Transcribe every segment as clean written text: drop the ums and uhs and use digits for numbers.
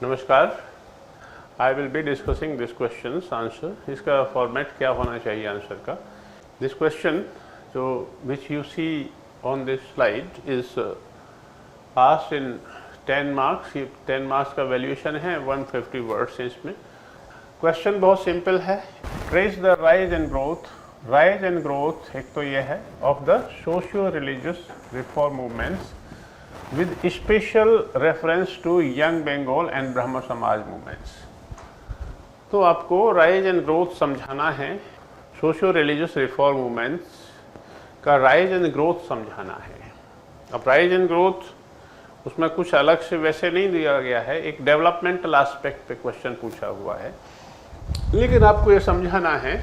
नमस्कार। I will be discussing this question answer. इसका format क्या होना चाहिए आंसर का? दिस क्वेश्चन जो which you see on this slide is asked in 10 marks. ये 10 मार्क्स का वैल्यूएशन है 150 वर्ड्स इसमें। क्वेश्चन बहुत सिंपल है। Trace the rise and growth. Rise and growth एक तो ये है of the socio religious reform movements with special reference to young Bengal and ब्रह्म समाज मूवमेंट्स। तो आपको राइज एंड ग्रोथ समझाना है, सोशियो रिलीजियस रिफॉर्म मूवमेंट्स का राइज एंड ग्रोथ समझाना है। अब राइज एंड ग्रोथ उसमें कुछ अलग से वैसे नहीं दिया गया है, एक डेवलपमेंटल एस्पेक्ट पे क्वेश्चन पूछा हुआ है, लेकिन आपको ये समझाना है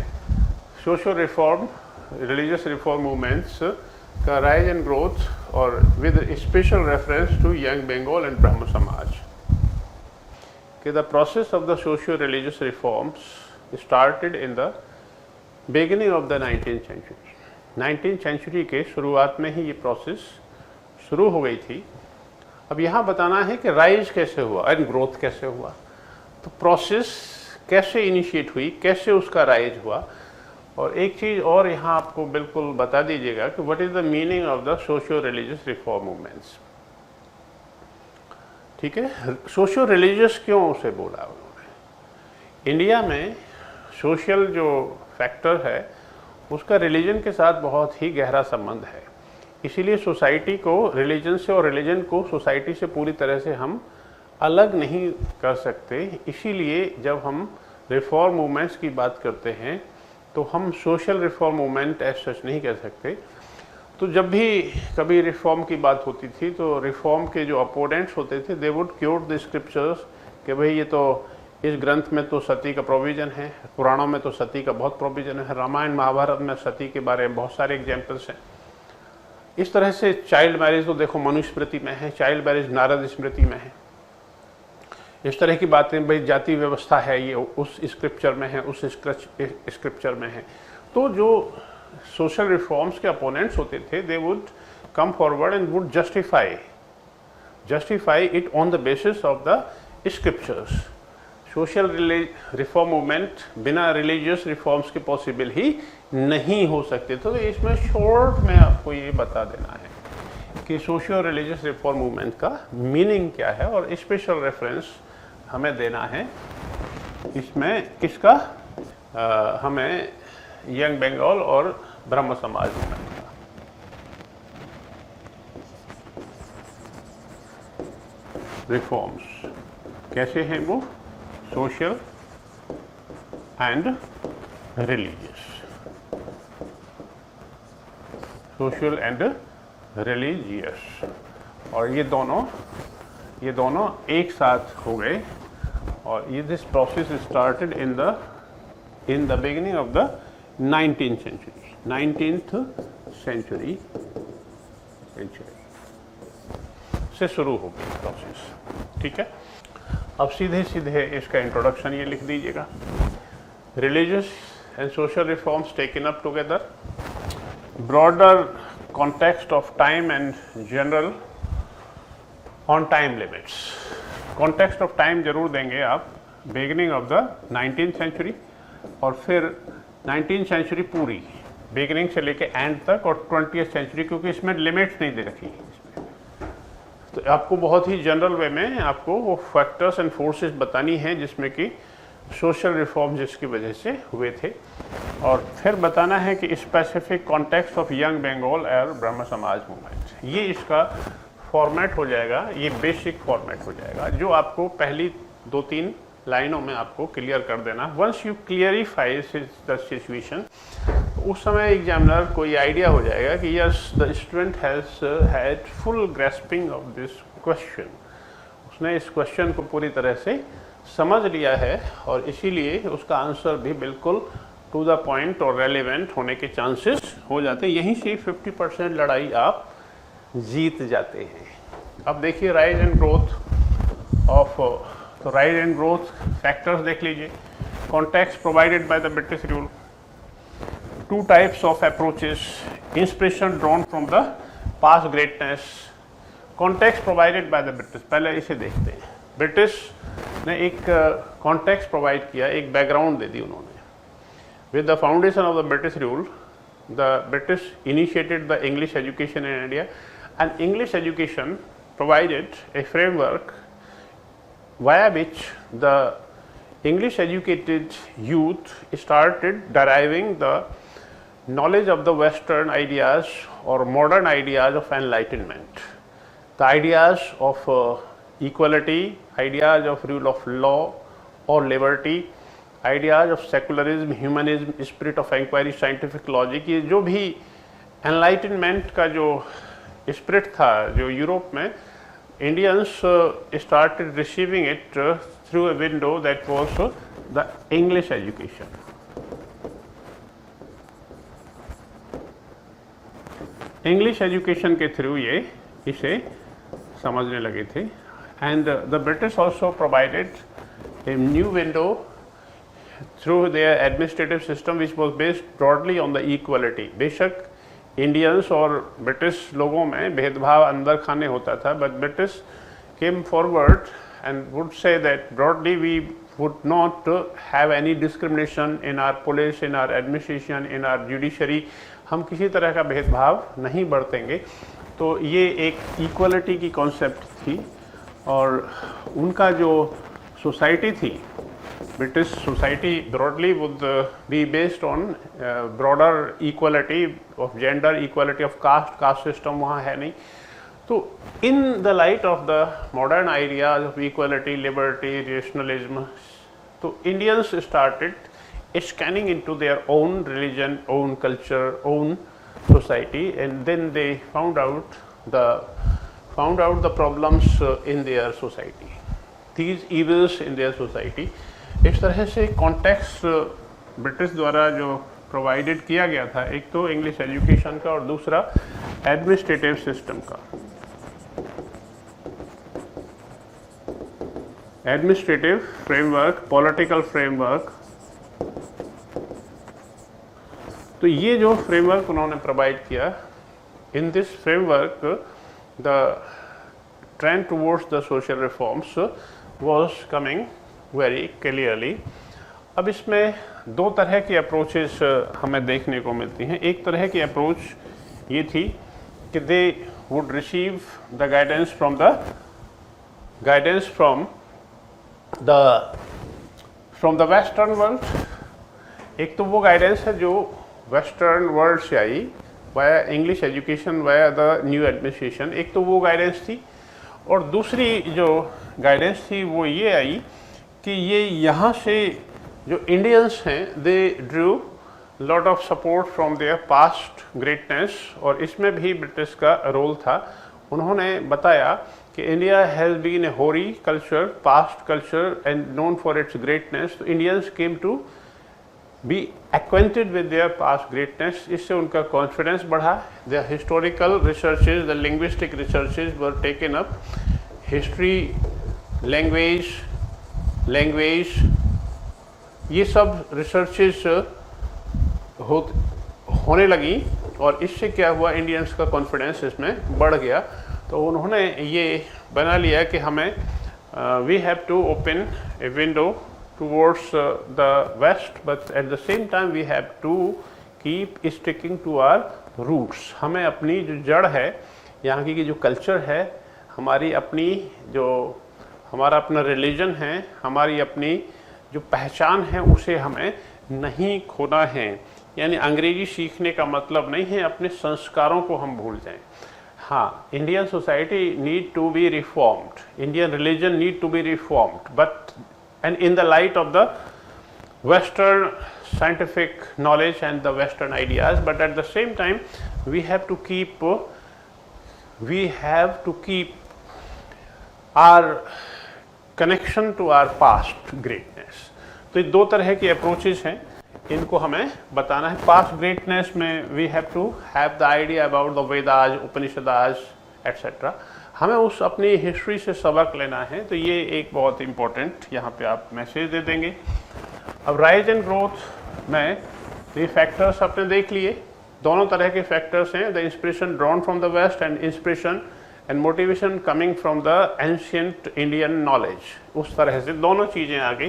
socio reform religious reform movements का राइज एंड ग्रोथ और with special reference to young Bengal and Brahmo Samaj कि the process of the socio religious reforms started in the beginning of the 19th century. 19th century के शुरुआत में ही ये process शुरू हो गई थी। अब यहाँ बताना है कि राइज कैसे हुआ एंड ग्रोथ कैसे हुआ, तो प्रोसेस कैसे इनिशिएट हुई, कैसे उसका राइज हुआ। और एक चीज़ और यहाँ आपको बिल्कुल बता दीजिएगा कि what is the meaning of the socio religious reform movements. ठीक है, सोशियो रिलीजियस क्यों उसे बोला उन्होंने? इंडिया में सोशल जो फैक्टर है उसका रिलीजन के साथ बहुत ही गहरा संबंध है। इसीलिए सोसाइटी को रिलीजन से और रिलीजन को सोसाइटी से पूरी तरह से हम अलग नहीं कर सकते। इसीलिए जब हम रिफॉर्म मूवमेंट्स की बात करते हैं तो हम social reform movement as such नहीं कह सकते। तो जब भी कभी रिफॉर्म की बात होती थी तो रिफॉर्म के जो अपोनेंट्स होते थे they would quote the scriptures कि भाई ये तो इस ग्रंथ में तो सती का प्रोविज़न है, पुराणों में तो सती का बहुत प्रोविज़न है, रामायण महाभारत में सती के बारे में बहुत सारे एग्जाम्पल्स हैं। इस तरह से चाइल्ड मैरिज तो देखो मनुस्मृति में है, चाइल्ड मैरिज नारद स्मृति में है। इस तरह की बातें भाई जाति व्यवस्था है ये उस स्क्रिप्चर में है, उस स्क्रिप्चर में है। तो जो सोशल रिफॉर्म्स के अपोनेंट्स होते थे they would come forward and would justify it on the basis of the scriptures. Social reform movement बिना रिलीजियस रिफॉर्म्स के पॉसिबल ही नहीं हो सकते। तो इसमें शॉर्ट में आपको ये बता देना है कि सोशियो रिलीजियस रिफॉर्म मूवमेंट का मीनिंग क्या है और स्पेशल रेफरेंस हमें देना है इसमें किसका, हमें यंग बंगाल और ब्रह्म समाज मूवमेंट का। रिफॉर्म्स कैसे हैं वो? Social and religious, social and religious, और ये दोनों एक साथ हो गए। और ये this process started in the beginning of the 19th century. 19th century से शुरू हो गई प्रोसेस। ठीक है, अब सीधे इसका इंट्रोडक्शन ये लिख दीजिएगा। Religious and social reforms taken up together, broader context of time and general on time limits। context of time जरूर देंगे आप, beginning of the 19th century और फिर 19th century पूरी beginning से लेके end तक, और 20th century क्योंकि इसमें लिमिट्स नहीं दे रखी इसमें। तो आपको बहुत ही जनरल वे में आपको वो फैक्टर्स एंड फोर्सेस बतानी है जिसमें कि सोशल रिफॉर्म जिसकी वजह से हुए थे, और फिर बताना है कि specific context of young Bengal और ब्रह्म समाज मूवमेंट। ये इसका फॉर्मेट हो जाएगा, ये बेसिक फॉर्मेट हो जाएगा जो आपको पहली 2-3 लाइनों में आपको क्लियर कर देना। Once you clarify the situation, उस समय एग्जामिनर को ये आइडिया हो जाएगा कि yes the student has had full grasping of this question. उसने इस क्वेश्चन को पूरी तरह से समझ लिया है और इसीलिए उसका आंसर भी बिल्कुल टू द पॉइंट और रेलिवेंट होने के चांसेस हो जाते हैं। यहीं से 50% लड़ाई आप जीत जाते हैं। अब देखिए राइज एंड ग्रोथ ऑफ, तो राइज एंड ग्रोथ फैक्टर्स देख लीजिए। Context provided by the British rule, 2 types of approaches, inspiration drawn from the past greatness, context provided by the British। पहले इसे देखते हैं। ब्रिटिश ने एक कॉन्टेक्स्ट प्रोवाइड किया, एक बैकग्राउंड दे दी उन्होंने। With the foundation of the British rule, the British initiated the English education in India, and English education provided A framework via which the English educated youth started deriving the knowledge of the Western ideas or modern ideas of enlightenment. The ideas of equality, ideas of rule of law or liberty, ideas of secularism, humanism, spirit of inquiry, scientific logic, ये जो भी enlightenment का जो spirit था जो Europe में, Indians started receiving it through a window that was the English education. English education के through ये इसे समझने लगे थे, and the British also provided a new window through their administrative system which was based broadly on the equality. बेशक Indians और British लोगों में भेदभाव अंदर खाने होता था, but British came forward and would say that broadly we would not have any discrimination in our police, in our administration, in our judiciary. हम किसी तरह का भेदभाव नहीं बरतेंगे। तो ये एक इक्वलिटी की कॉन्सेप्ट थी, और उनका जो सोसाइटी थी, British society broadly would be based on broader equality of gender, equality of caste system वहाँ है नहीं। तो in the light of the modern ideas of equality, liberty, rationalism, तो Indians started scanning into their own religion, own culture, own society, and then they found out the problems in their society, these evils in their society। इस तरह से context British द्वारा जो provided किया गया था, एक तो इंग्लिश एजुकेशन का और दूसरा एडमिनिस्ट्रेटिव सिस्टम का। एडमिनिस्ट्रेटिव फ्रेमवर्क, पॉलिटिकल फ्रेमवर्क, तो ये जो फ्रेमवर्क उन्होंने प्रोवाइड किया, in this framework the trend towards the social reforms was coming very clearly. अब इसमें दो तरह की अप्रोचेस हमें देखने को मिलती हैं। एक तरह की अप्रोच ये थी कि they would receive the guidance from the western world. एक तो वो गाइडेंस है जो वेस्टर्न वर्ल्ड से आई via English education, via the new administration, एक तो वो गाइडेंस थी। और दूसरी जो गाइडेंस थी वो ये आई कि ये यहाँ से जो इंडियंस हैं, दे Drew lot of support from there past greatness, और इसमें भी ब्रिटिश का रोल था। उन्होंने बताया कि India has been a hoary culture, past culture and known for its greatness. तो Indians came to be acquainted with their past greatness. इससे उनका कॉन्फिडेंस बढ़ा। The historical researches, the linguistic researches were taken up. History, language, ये सब researches होने लगी, और इससे क्या हुआ, इंडियंस का कॉन्फिडेंस इसमें बढ़ गया। तो उन्होंने ये बना लिया कि हमें we have to open a window towards the west, but at the same time we have to keep sticking to our roots. हमें अपनी जो जड़ है, यहाँ की जो कल्चर है, हमारी अपनी जो हमारा अपना रिलीजन है, हमारी अपनी जो पहचान है, उसे हमें नहीं खोना है। यानी अंग्रेजी सीखने का मतलब नहीं है अपने संस्कारों को हम भूल जाएं। हाँ, Indian society need to be reformed, Indian religion need to be reformed, but and in the light of the western scientific knowledge and the Western ideas, but at the same time we have to keep our connection to our past greatness. तो ये दो तरह की approaches हैं, इनको हमें बताना है। पास्ट ग्रेटनेस में we have to have the idea about the Vedas, Upanishads etcetera. हमें उस अपनी हिस्ट्री से सबक लेना है, तो ये एक बहुत इंपॉर्टेंट यहाँ पे आप मैसेज दे देंगे। अब राइज एंड ग्रोथ में ये फैक्टर्स आपने देख लिए, दोनों तरह के फैक्टर्स हैं, the inspiration drawn from the west and inspiration and motivation coming from the ancient Indian knowledge, उस तरह से दोनों चीज़ें आ गई।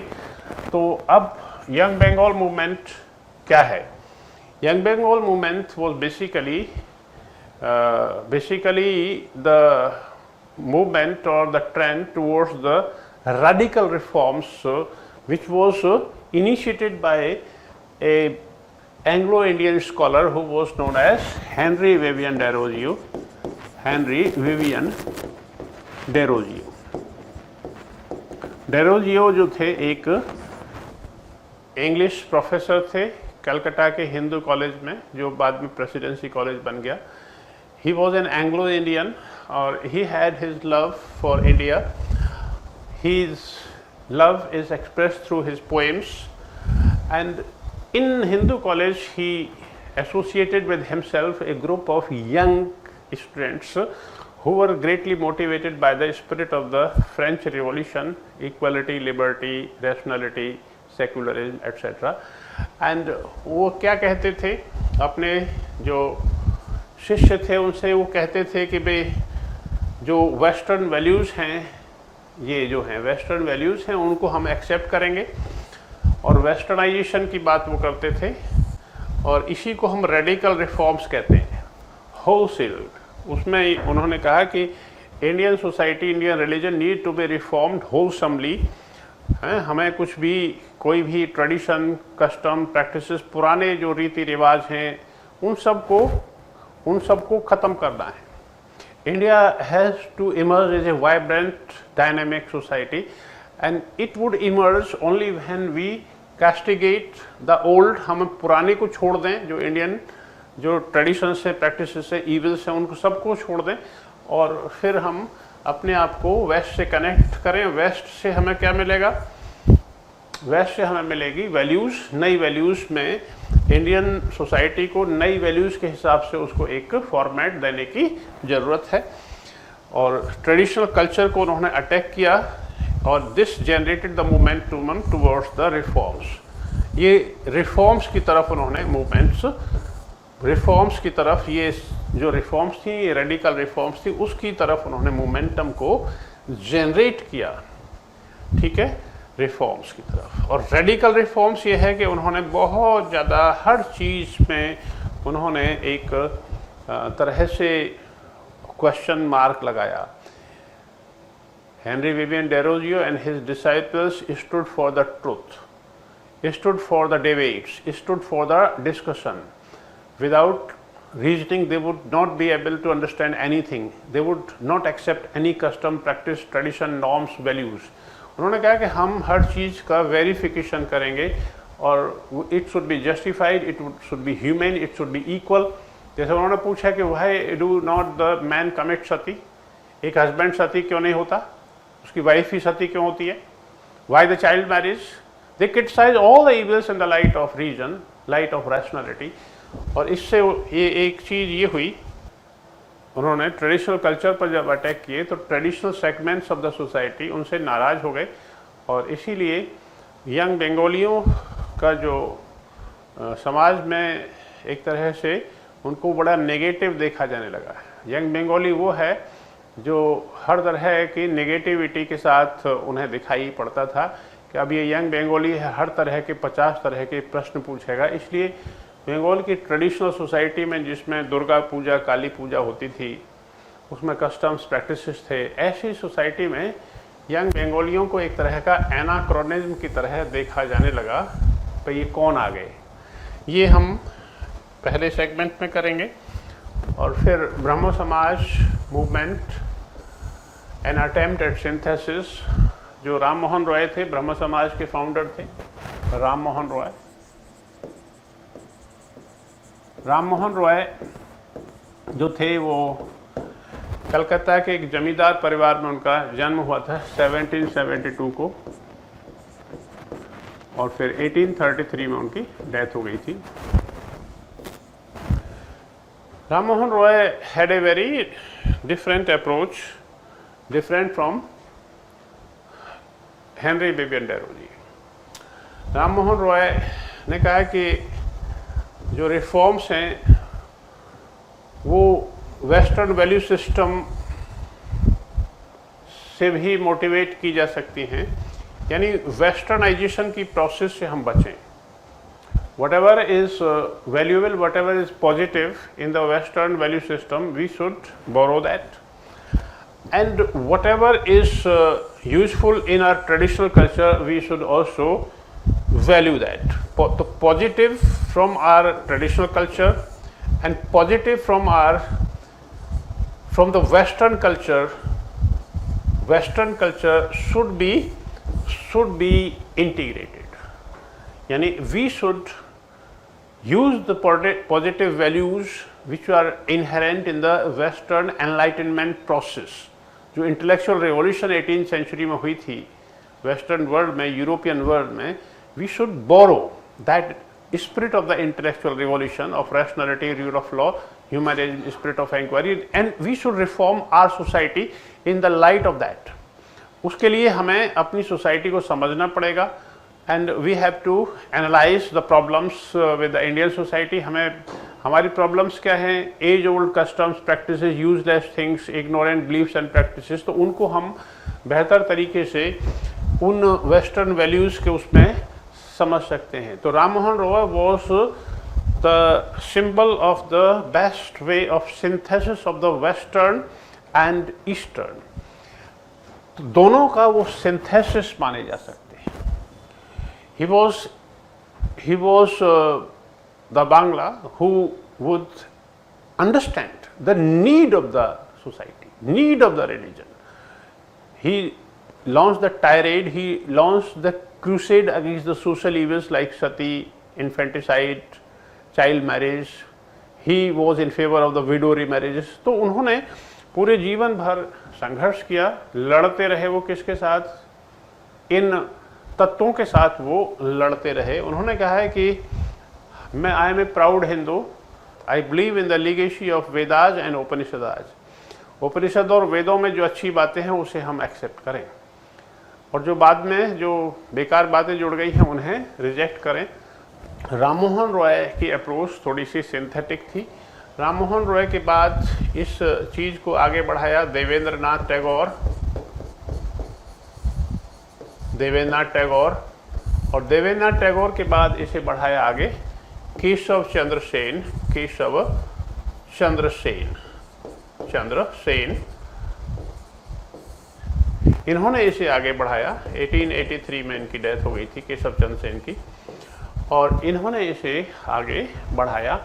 तो अब यंग बंगाल मूवमेंट क्या है? Young Bengal movement was basically the movement or the trend towards the radical reforms which was initiated by a Anglo-Indian scholar who was known as Henry Vivian Desrosiers. Henry Vivian Desrosiers. Derozio जो थे एक English professor थे कलकत्ता के Hindu college में, जो बाद में presidency college बन गया। He was an Anglo Indian और he had his love for India. His love is expressed through his poems, and in Hindu college he associated with himself a group of young students who were greatly motivated by the spirit of the French Revolution, equality, liberty, rationality, secularism, etc. And वो क्या कहते थे, अपने जो शिष्य थे उनसे वो कहते थे कि भाई जो वेस्टर्न वैल्यूज़ हैं, ये जो हैं वेस्टर्न वैल्यूज़ हैं, उनको हम एक्सेप्ट करेंगे। और वेस्टर्नाइजेशन की बात वो करते थे, और इसी को हम रेडिकल रिफॉर्म्स कहते हैं, होलसेल। उसमें उन्होंने कहा कि Indian society, Indian religion need to be reformed wholesomely. हमें कुछ भी, कोई भी ट्रेडिशन, कस्टम, प्रैक्टिसेस, पुराने जो रीति रिवाज हैं, उन सबको ख़त्म करना है। India has to emerge as a vibrant, dynamic society, and it would emerge only when we castigate the old। हम पुराने को छोड़ दें, जो इंडियन जो ट्रेडिशंस से, प्रैक्टिसेस से, इविल्स हैं, उनको सबको छोड़ दें, और फिर हम अपने आप को वेस्ट से कनेक्ट करें। वेस्ट से हमें क्या मिलेगा? वेस्ट से हमें मिलेगी वैल्यूज़, नई वैल्यूज़ में इंडियन सोसाइटी को नई वैल्यूज़ के हिसाब से उसको एक फॉर्मेट देने की ज़रूरत है। और ट्रेडिशनल कल्चर को उन्होंने अटैक किया, और this generated the momentum towards the reforms. ये रिफॉर्म्स की तरफ उन्होंने रिफॉर्म्स की तरफ, ये जो रिफॉर्म्स थी, ये रेडिकल रिफॉर्म्स थी, उसकी तरफ उन्होंने मोमेंटम को जनरेट किया। ठीक है, रिफॉर्म्स की तरफ। और रेडिकल रिफॉर्म्स ये है कि उन्होंने बहुत ज़्यादा हर चीज़ में उन्होंने एक तरह से क्वेश्चन मार्क लगाया। Henry Vivian Derozio and his disciples stood for the truth, stood for the debates, stood for the discussion. Without reasoning, they would not be able to understand anything. They would not accept any custom, practice, tradition, norms, values. उन्होंने कहा कि हम हर चीज़ का verification करेंगे, और it should be justified, it should be human, it should be equal. जैसे उन्होंने पूछा कि why do not the man commit sati, एक हस्बैंड सती क्यों नहीं होता, उसकी वाइफ ही सती क्यों होती है? Why the child marriage? They criticise all the evils in the light of reason, light of rationality. और इससे ये एक चीज़ ये हुई, उन्होंने ट्रेडिशनल कल्चर पर जब अटैक किए तो traditional segments of the society उनसे नाराज़ हो गए, और इसीलिए यंग बंगालियों का जो समाज में एक तरह से उनको बड़ा नेगेटिव देखा जाने लगा। यंग बंगाली वो है जो हर तरह की नेगेटिविटी के साथ उन्हें दिखाई पड़ता था कि अब ये यंग बंगाली है, हर तरह के 50 तरह के प्रश्न पूछेगा। इसलिए बंगाल की ट्रेडिशनल सोसाइटी में, जिसमें दुर्गा पूजा, काली पूजा होती थी, उसमें कस्टम्स, प्रैक्टिसेस थे, ऐसी सोसाइटी में यंग बंगालियों को एक तरह का एनाक्रोनिज्म की तरह देखा जाने लगा। तो ये कौन आ गए, ये हम पहले सेगमेंट में करेंगे। और फिर ब्रह्म समाज movement, an attempt at synthesis, जो राम मोहन रॉय थे, ब्रह्म समाज के फाउंडर थे राम मोहन रॉय। राम मोहन रॉय जो थे वो कलकत्ता के एक जमींदार परिवार में उनका जन्म हुआ था 1772 को, और फिर 1833 में उनकी डेथ हो गई थी। Ram Mohan Roy had a very different approach, different from Henry Vivian Derozio. Ram Mohan Roy ने कहा कि जो रिफॉर्म्स हैं वो वेस्टर्न वैल्यू सिस्टम से भी मोटिवेट की जा सकती हैं, यानी वेस्टर्नाइजेशन की प्रोसेस से हम बचें. Whatever is valuable, whatever is positive in the Western value system, we should borrow that. And whatever is useful in our traditional culture, we should also value that. The positive from our traditional culture and positive from the Western culture should be integrated. Yani we should use the positive values which are inherent in the Western enlightenment process. जो intellectual revolution 18th century में हुई थी western world में, European world में, we should borrow that spirit of the intellectual revolution of rationality, rule of law, humanism, spirit of inquiry, and we should reform our society in the light of that. उसके लिए हमें अपनी society को समझना पड़ेगा. And we have to analyze the problems with the Indian society. हमें हमारी problems क्या हैं? Age old customs, practices, useless things, ignorant beliefs and practices. तो उनको हम बेहतर तरीके से उन Western values के उसमें समझ सकते हैं. तो Ram Mohan Roy was the symbol of the best way of synthesis of the Western and Eastern. तो दोनों का वो synthesis माने जा सकते हैं. He was the Bangla who would understand the need of the society, need of the religion. He launched the tirade, he launched the crusade against the social evils like sati, infanticide, child marriage. He was in favor of the widow remarriages. तो उन्होंने पूरे जीवन भर संघर्ष किया, लड़ते रहे. वो किसके साथ? इन तत्वों के साथ वो लड़ते रहे. उन्होंने कहा है कि मैं I am a proud Hindu, I believe in the legacy of Vedas and Upanishads. Upanishad और वेदों में जो अच्छी बातें हैं उसे हम एक्सेप्ट करें, और जो बाद में जो बेकार बातें जुड़ गई हैं उन्हें रिजेक्ट करें. राम मोहन रॉय की अप्रोच थोड़ी सी सिंथेटिक थी. राम मोहन रॉय के बाद इस चीज़ को आगे बढ़ाया देवेंद्र नाथ टैगोर, और देवेंद्र नाथ टैगोर के बाद इसे बढ़ाया आगे केशव चंद्र सेन. इन्होंने इसे आगे बढ़ाया. 1883 में इनकी डेथ हो गई थी, केशव चंद्र सेन की, और इन्होंने इसे आगे बढ़ाया.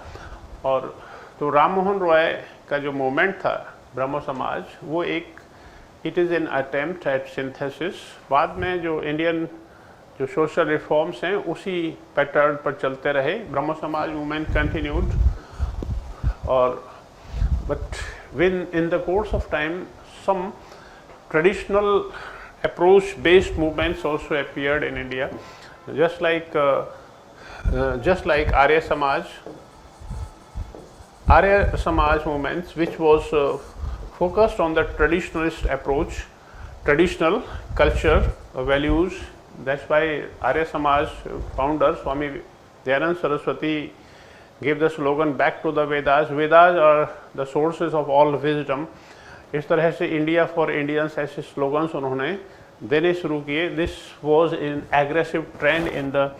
और तो राम मोहन रॉय का जो मूवमेंट था ब्रह्मो समाज, वो एक it is an attempt at synthesis. बाद में जो इंडियन जो सोशल रिफॉर्म्स हैं उसी पैटर्न पर चलते रहे. ब्रह्मो समाज मूवमेंट कंटिन्यूड, और but when in the course of time some traditional approach based movements also appeared in India, just like Arya Samaj movements, which was focused on the traditionalist approach, traditional culture, values. That's why Arya Samaj founder Swami Dayanand Saraswati gave the slogan back to the Vedas. Vedas are the sources of all wisdom. इस तरह से India for Indians ऐसे slogans उन्होंने देने शुरू किए. This was in aggressive trend in the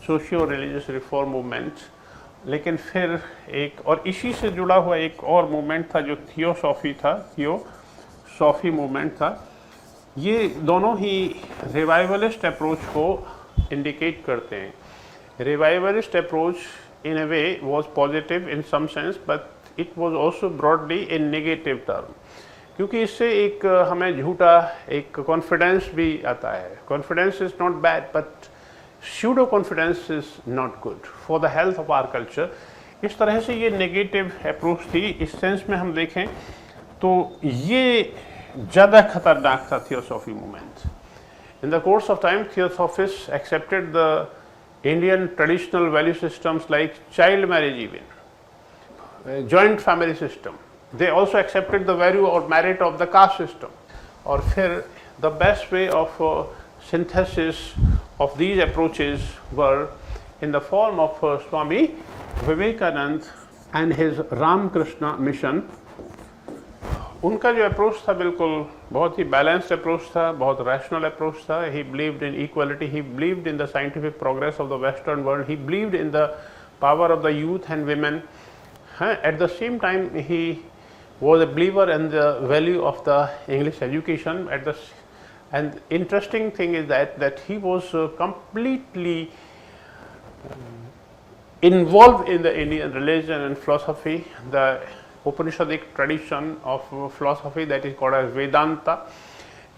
socio religious reform movement. लेकिन फिर एक और इसी से जुड़ा हुआ एक और मूवमेंट था जो थियोसॉफी मूवमेंट था. ये दोनों ही रिवाइवलिस्ट अप्रोच को इंडिकेट करते हैं. Revivalist approach in a way was positive in some sense, but it was also broadly in negative term, क्योंकि इससे एक हमें झूठा एक कॉन्फिडेंस भी आता है. Confidence is not bad, but pseudo confidence is not good for the health of our culture. इस तरह से ये नेगेटिव अप्रोच थी. इस सेंस में हम देखें तो ये ज़्यादा खतरनाक था theosophy movement. In the course of time theosophist accepted the Indian traditional value systems like child marriage, even joint family system. They also accepted the value और merit of the caste system. और फिर the best way of synthesis of these approaches were in the form of Swami Vivekananda and his Ramakrishna mission, उनका जो approach था बिल्कुल बहुत ही balanced approach था, बहुत रैशनल अप्रोच था. ही believed in equality, he believed in the scientific progress of the western world, he believed in the power of the youth and women. At the same time, he was a believer in the value of the English education. And interesting thing is that he was completely involved in the Indian religion and philosophy, the Upanishadic tradition of philosophy that is called as Vedanta.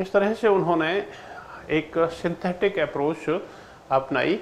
इस तरह से उन्होंने एक synthetic approach अपनाई